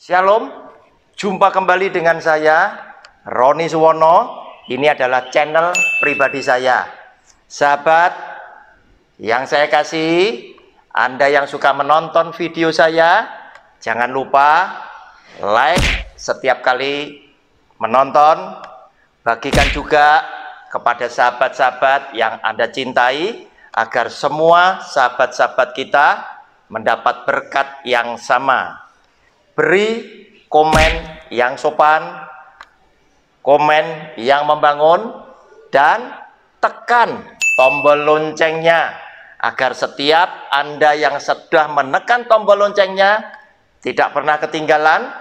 Shalom, jumpa kembali dengan saya, Roni Suwono. Ini adalah channel pribadi saya. Sahabat yang saya kasih, Anda yang suka menonton video saya, jangan lupa like setiap kali menonton. Bagikan juga kepada sahabat-sahabat yang Anda cintai, agar semua sahabat-sahabat kita mendapat berkat yang sama. Beri komen yang sopan, komen yang membangun, dan tekan tombol loncengnya agar setiap Anda yang sudah menekan tombol loncengnya tidak pernah ketinggalan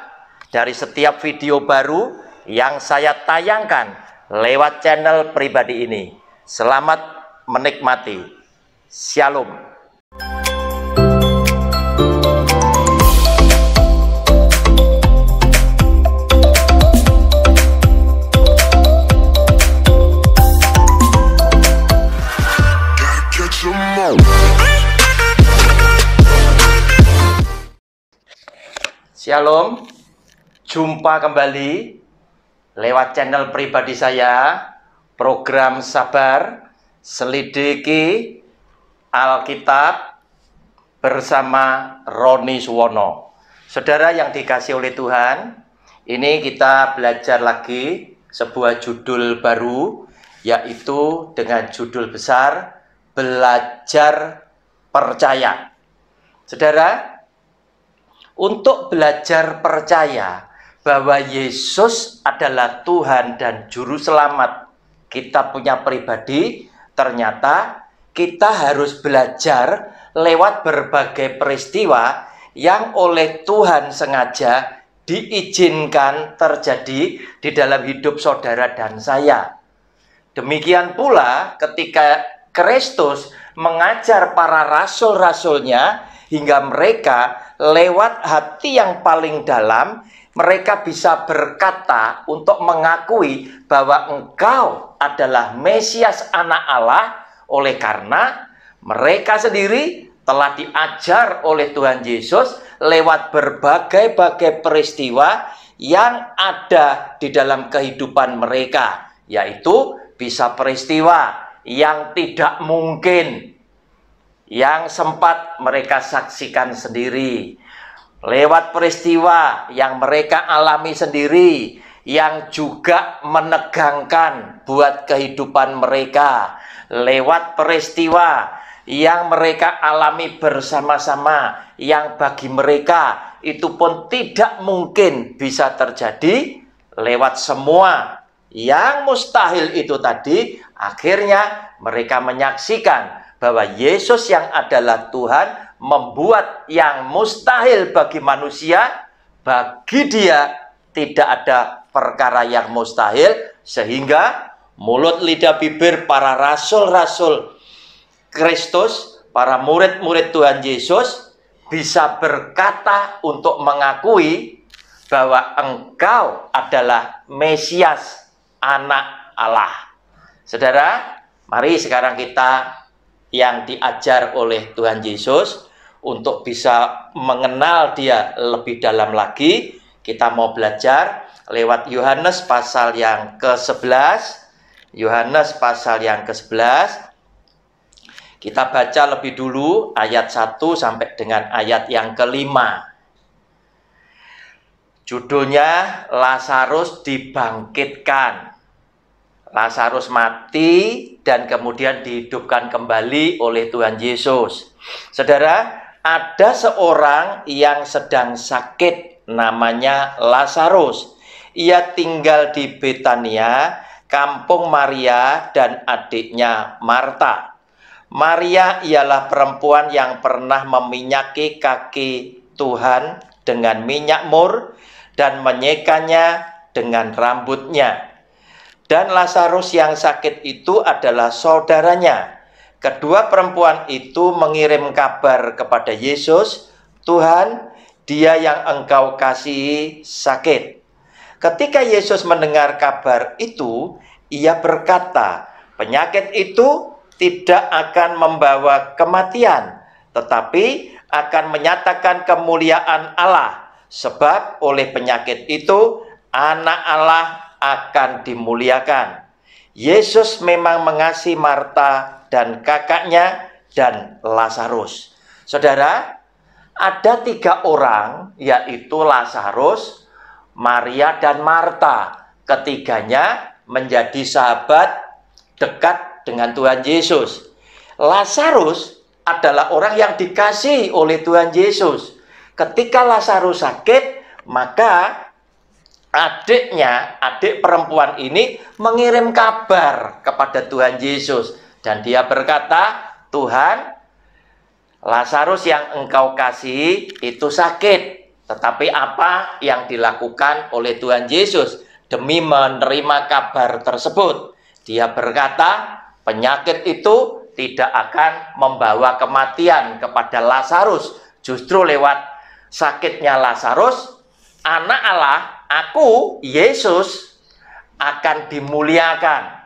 dari setiap video baru yang saya tayangkan lewat channel pribadi ini. Selamat menikmati. Shalom. Shalom, jumpa kembali lewat channel pribadi saya, program Sabar Selidiki Alkitab bersama Roni Suwono. Saudara yang dikasih oleh Tuhan, ini kita belajar lagi sebuah judul baru, yaitu dengan judul besar Belajar Percaya. Saudara, untuk belajar percaya bahwa Yesus adalah Tuhan dan Juru Selamat kita punya pribadi, ternyata kita harus belajar lewat berbagai peristiwa yang oleh Tuhan sengaja diizinkan terjadi di dalam hidup saudara dan saya. Demikian pula ketika Kristus mengajar para rasul-rasulnya, hingga mereka lewat hati yang paling dalam, mereka bisa berkata untuk mengakui bahwa engkau adalah Mesias anak Allah, oleh karena mereka sendiri telah diajar oleh Tuhan Yesus lewat berbagai-bagai peristiwa yang ada di dalam kehidupan mereka, yaitu bisa peristiwa yang tidak mungkin, yang sempat mereka saksikan sendiri, lewat peristiwa yang mereka alami sendiri, yang juga menegangkan buat kehidupan mereka, lewat peristiwa yang mereka alami bersama-sama, yang bagi mereka itu pun tidak mungkin bisa terjadi, lewat semua yang mustahil itu tadi, akhirnya mereka menyaksikan bahwa Yesus yang adalah Tuhan membuat yang mustahil bagi manusia, bagi Dia tidak ada perkara yang mustahil, sehingga mulut lidah bibir para rasul-rasul Kristus, para murid-murid Tuhan Yesus bisa berkata untuk mengakui bahwa engkau adalah Mesias anak Allah. Saudara, mari sekarang kita yang diajar oleh Tuhan Yesus untuk bisa mengenal Dia lebih dalam lagi, kita mau belajar lewat Yohanes pasal yang ke-11. Yohanes pasal yang ke-11. Kita baca lebih dulu ayat 1 sampai dengan ayat yang ke-5. Judulnya Lazarus dibangkitkan. Lazarus mati dan kemudian dihidupkan kembali oleh Tuhan Yesus. Saudara, ada seorang yang sedang sakit, namanya Lazarus. Ia tinggal di Betania, kampung Maria dan adiknya Marta. Maria ialah perempuan yang pernah meminyaki kaki Tuhan dengan minyak mur dan menyekanya dengan rambutnya. Dan Lazarus yang sakit itu adalah saudaranya. Kedua perempuan itu mengirim kabar kepada Yesus, "Tuhan, dia yang engkau kasihi sakit." Ketika Yesus mendengar kabar itu, ia berkata, "Penyakit itu tidak akan membawa kematian, tetapi akan menyatakan kemuliaan Allah, Sebab oleh penyakit itu Anak Allah akan dimuliakan. Yesus memang mengasihi Marta dan kakaknya dan Lazarus. Saudara, ada 3 orang, yaitu Lazarus, Maria, dan Marta. Ketiganya menjadi sahabat dekat dengan Tuhan Yesus. Lazarus adalah orang yang dikasihi oleh Tuhan Yesus. Ketika Lazarus sakit, maka adik perempuan ini mengirim kabar kepada Tuhan Yesus. Dan dia berkata, Tuhan, Lazarus yang engkau kasihi itu sakit. Tetapi apa yang dilakukan oleh Tuhan Yesus demi menerima kabar tersebut? Dia berkata, penyakit itu tidak akan membawa kematian kepada Lazarus. Justru lewat sakitnya Lazarus, Anak Allah, aku, Yesus, akan dimuliakan.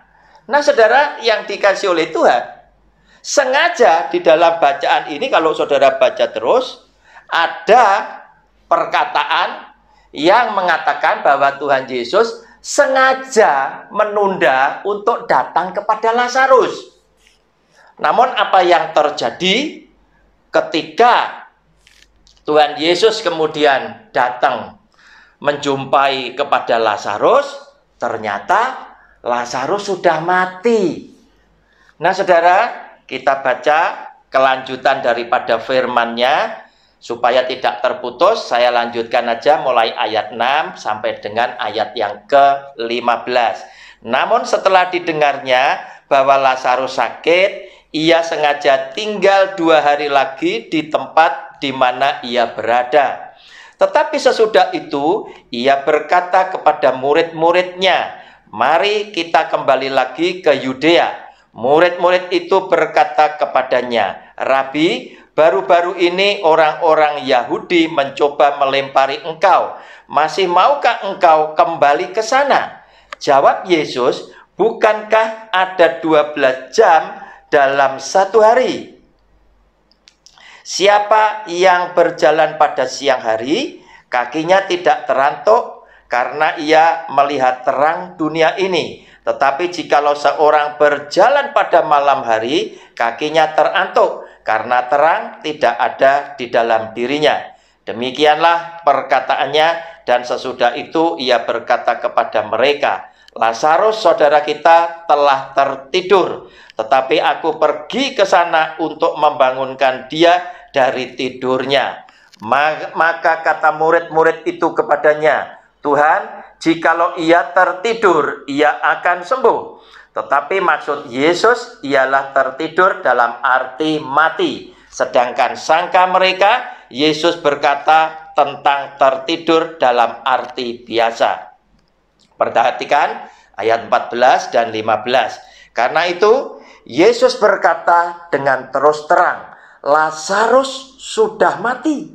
Nah, saudara yang dikasih oleh Tuhan, sengaja di dalam bacaan ini, kalau saudara baca terus, ada perkataan yang mengatakan bahwa Tuhan Yesus sengaja menunda untuk datang kepada Lazarus. Namun apa yang terjadi ketika Tuhan Yesus kemudian datang menjumpai kepada Lazarus, ternyata Lazarus sudah mati. Nah, saudara, kita baca kelanjutan daripada firman-Nya supaya tidak terputus. Saya lanjutkan aja mulai ayat 6 sampai dengan ayat yang ke-15. Namun setelah didengarnya bahwa Lazarus sakit, ia sengaja tinggal 2 hari lagi di tempat di mana ia berada. Tetapi sesudah itu, ia berkata kepada murid-muridnya, mari kita kembali lagi ke Yudea. Murid-murid itu berkata kepadanya, Rabi, baru-baru ini orang-orang Yahudi mencoba melempari engkau. Masih maukah engkau kembali ke sana? Jawab Yesus, bukankah ada 12 jam dalam 1 hari? Siapa yang berjalan pada siang hari, kakinya tidak terantuk karena ia melihat terang dunia ini. Tetapi jikalau seorang berjalan pada malam hari, kakinya terantuk karena terang tidak ada di dalam dirinya. Demikianlah perkataannya, dan sesudah itu ia berkata kepada mereka, Lazarus saudara kita telah tertidur, tetapi aku pergi ke sana untuk membangunkan dia dari tidurnya. Maka kata murid-murid itu kepadanya, Tuhan, jikalau ia tertidur, ia akan sembuh. Tetapi maksud Yesus ialah tertidur dalam arti mati. Sedangkan sangka mereka, Yesus berkata tentang tertidur dalam arti biasa. Perhatikan ayat 14 dan 15. Karena itu, Yesus berkata dengan terus terang, Lazarus sudah mati.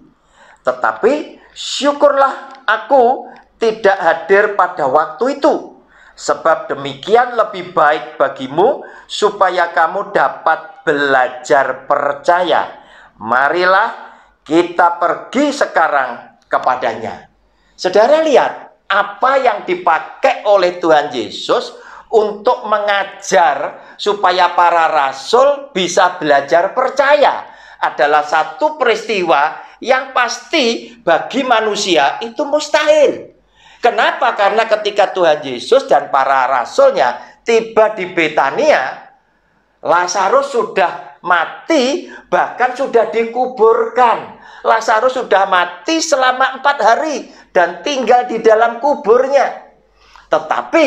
Tetapi syukurlah aku tidak hadir pada waktu itu. Sebab demikian lebih baik bagimu supaya kamu dapat belajar percaya. Marilah kita pergi sekarang kepadanya. Saudara lihat apa yang dipakai oleh Tuhan Yesus untuk mengajar supaya para rasul bisa belajar percaya. Adalah satu peristiwa yang pasti bagi manusia itu mustahil. Kenapa? Karena ketika Tuhan Yesus dan para rasulnya tiba di Betania, Lazarus sudah mati, bahkan sudah dikuburkan. Lazarus sudah mati selama 4 hari dan tinggal di dalam kuburnya. Tetapi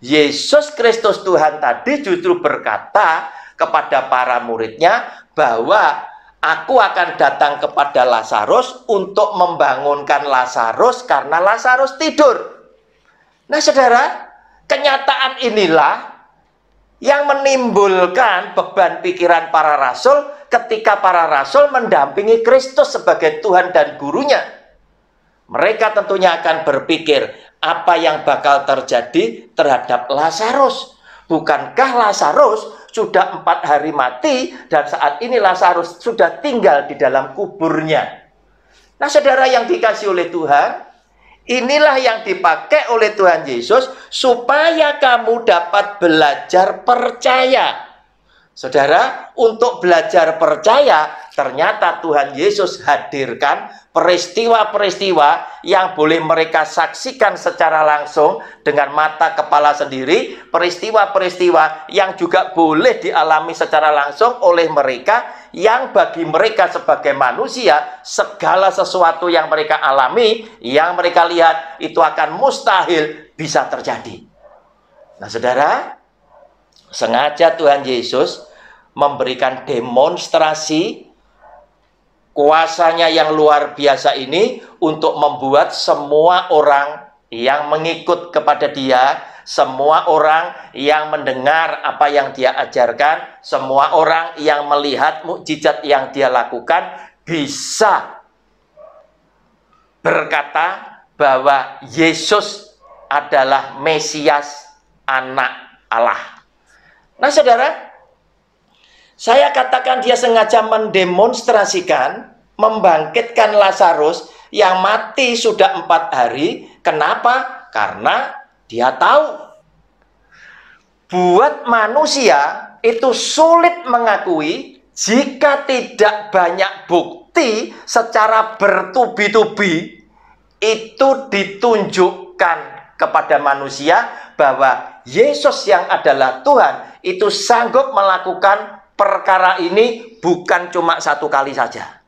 Yesus Kristus Tuhan tadi justru berkata kepada para muridnya bahwa aku akan datang kepada Lazarus untuk membangunkan Lazarus karena Lazarus tidur. Nah, saudara, kenyataan inilah yang menimbulkan beban pikiran para rasul ketika para rasul mendampingi Kristus sebagai Tuhan dan gurunya. Mereka tentunya akan berpikir, apa yang bakal terjadi terhadap Lazarus? Bukankah Lazarus sudah 4 hari mati dan saat ini Lazarus sudah tinggal di dalam kuburnya? Nah, saudara yang dikasih oleh Tuhan, inilah yang dipakai oleh Tuhan Yesus supaya kamu dapat belajar percaya. Saudara, untuk belajar percaya, ternyata Tuhan Yesus hadirkan peristiwa-peristiwa yang boleh mereka saksikan secara langsung dengan mata kepala sendiri, peristiwa-peristiwa yang juga boleh dialami secara langsung oleh mereka, yang bagi mereka sebagai manusia, segala sesuatu yang mereka alami, yang mereka lihat, itu akan mustahil bisa terjadi. Nah, saudara, sengaja Tuhan Yesus memberikan demonstrasi kuasanya yang luar biasa ini untuk membuat semua orang yang mengikut kepada dia, semua orang yang mendengar apa yang dia ajarkan, semua orang yang melihat mukjizat yang dia lakukan bisa berkata bahwa Yesus adalah Mesias, Anak Allah. Nah, saudara, saya katakan dia sengaja mendemonstrasikan, membangkitkan Lazarus yang mati sudah 4 hari. Kenapa? Karena dia tahu buat manusia itu sulit mengakui jika tidak banyak bukti secara bertubi-tubi itu ditunjukkan kepada manusia bahwa Yesus yang adalah Tuhan itu sanggup melakukan perkara ini bukan cuma 1 kali saja.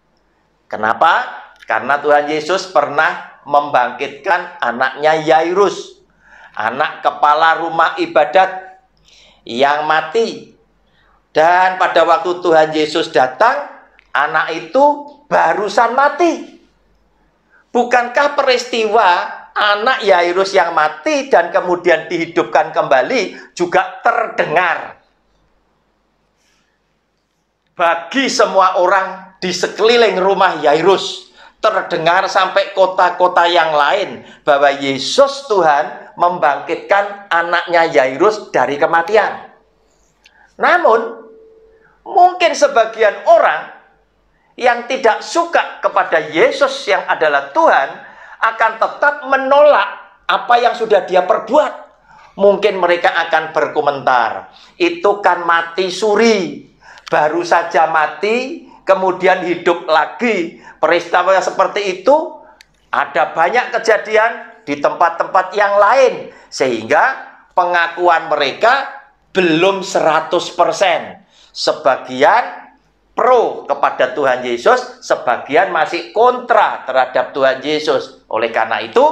Kenapa? Karena Tuhan Yesus pernah membangkitkan anaknya Yairus, anak kepala rumah ibadat yang mati. Dan pada waktu Tuhan Yesus datang, anak itu barusan mati. Bukankah peristiwa anak Yairus yang mati dan kemudian dihidupkan kembali juga terdengar bagi semua orang di sekeliling rumah Yairus, terdengar sampai kota-kota yang lain bahwa Yesus Tuhan membangkitkan anaknya Yairus dari kematian. Namun, mungkin sebagian orang yang tidak suka kepada Yesus yang adalah Tuhan akan tetap menolak apa yang sudah dia perbuat. Mungkin mereka akan berkomentar, itu kan mati suri, baru saja mati, kemudian hidup lagi. Peristiwa yang seperti itu ada banyak kejadian di tempat-tempat yang lain, sehingga pengakuan mereka belum 100%. Sebagian pro kepada Tuhan Yesus, sebagian masih kontra terhadap Tuhan Yesus. Oleh karena itu,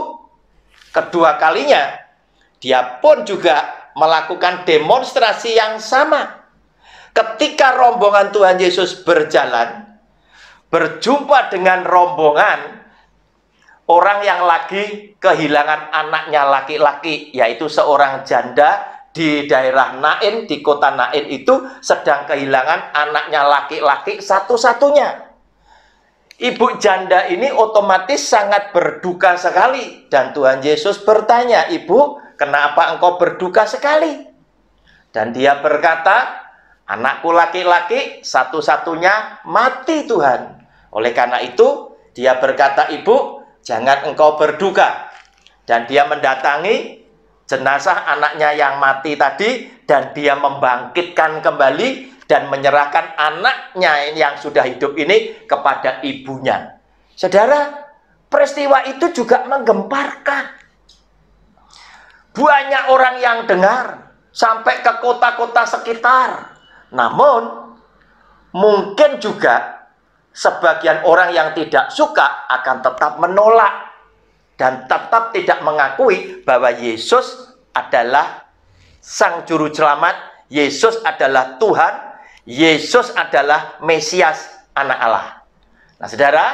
kedua kalinya dia pun juga melakukan demonstrasi yang sama. Ketika rombongan Tuhan Yesus berjalan, berjumpa dengan rombongan orang yang lagi kehilangan anaknya laki-laki, yaitu seorang janda di daerah Nain, di kota Nain itu sedang kehilangan anaknya laki-laki satu-satunya. Ibu janda ini otomatis sangat berduka sekali. Dan Tuhan Yesus bertanya, "Ibu, kenapa engkau berduka sekali?" Dan dia berkata, "Anakku laki-laki satu-satunya mati, Tuhan." Oleh karena itu, dia berkata, "Ibu, jangan engkau berduka." Dan dia mendatangi jenazah anaknya yang mati tadi, dan dia membangkitkan kembali dan menyerahkan anaknya yang sudah hidup ini kepada ibunya. Saudara, peristiwa itu juga menggemparkan. Banyak orang yang dengar sampai ke kota-kota sekitar. Namun, mungkin juga sebagian orang yang tidak suka akan tetap menolak dan tetap tidak mengakui bahwa Yesus adalah Sang Juru Selamat, Yesus adalah Tuhan, Yesus adalah Mesias, Anak Allah. Nah, saudara,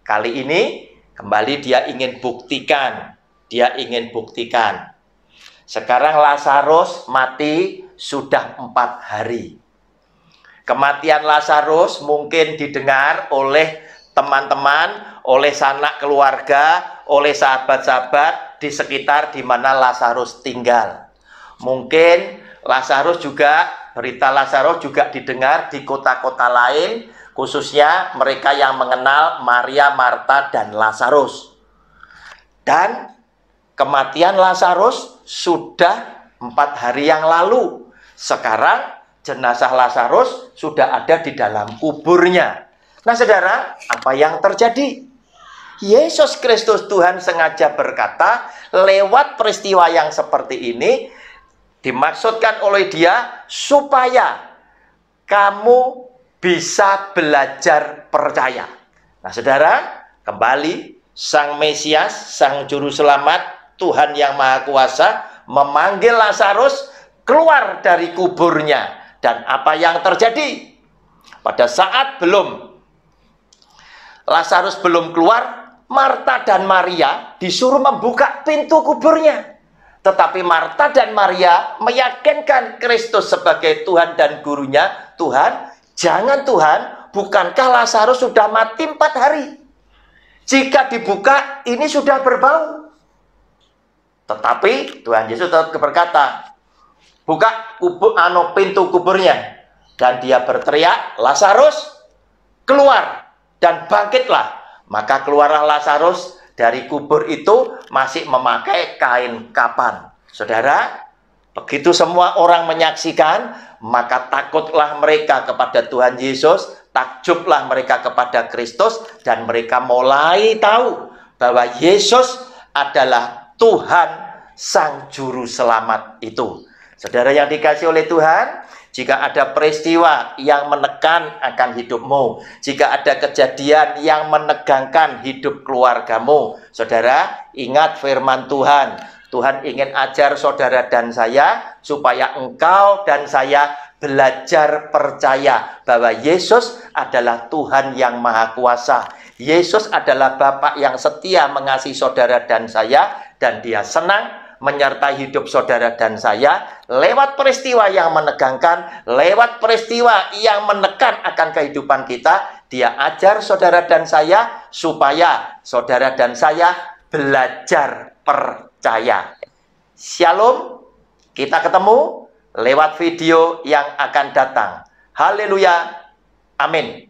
kali ini kembali dia ingin buktikan. Dia ingin buktikan. Sekarang Lazarus mati sudah 4 hari. Kematian Lazarus mungkin didengar oleh teman-teman, oleh sanak keluarga, oleh sahabat-sahabat di sekitar di mana Lazarus tinggal. Mungkin Lazarus juga, berita Lazarus juga didengar di kota-kota lain, khususnya mereka yang mengenal Maria, Marta, dan Lazarus. Dan kematian Lazarus sudah 4 hari yang lalu. Sekarang jenazah Lazarus sudah ada di dalam kuburnya. Nah saudara, apa yang terjadi? Yesus Kristus Tuhan sengaja berkata, lewat peristiwa yang seperti ini, dimaksudkan oleh Dia supaya kamu bisa belajar percaya. Nah saudara, kembali Sang Mesias, Sang Juru Selamat, Tuhan yang Maha Kuasa memanggil Lazarus keluar dari kuburnya. Dan apa yang terjadi? Pada saat Lazarus belum keluar, Marta dan Maria disuruh membuka pintu kuburnya. Tetapi Marta dan Maria meyakinkan Kristus sebagai Tuhan dan gurunya. Tuhan, jangan Tuhan, bukankah Lazarus sudah mati 4 hari? Jika dibuka, ini sudah berbau. Tetapi Tuhan Yesus tetap berkata, buka pintu kuburnya. Dan dia berteriak, Lazarus, keluar dan bangkitlah. Maka keluarlah Lazarus dari kubur itu masih memakai kain kapan. Saudara, begitu semua orang menyaksikan, maka takutlah mereka kepada Tuhan Yesus, takjublah mereka kepada Kristus, dan mereka mulai tahu bahwa Yesus adalah Tuhan Sang Juru Selamat itu. Saudara yang dikasihi oleh Tuhan, jika ada peristiwa yang menekan akan hidupmu, jika ada kejadian yang menegangkan hidup keluargamu, saudara, ingat firman Tuhan. Tuhan ingin ajar saudara dan saya, supaya engkau dan saya belajar percaya bahwa Yesus adalah Tuhan yang Maha Kuasa. Yesus adalah Bapa yang setia mengasihi saudara dan saya, dan Dia senang menyertai hidup saudara dan saya lewat peristiwa yang menegangkan, lewat peristiwa yang menekan akan kehidupan kita. Dia ajar saudara dan saya supaya saudara dan saya belajar percaya. Shalom, kita ketemu lewat video yang akan datang. Haleluya, amin.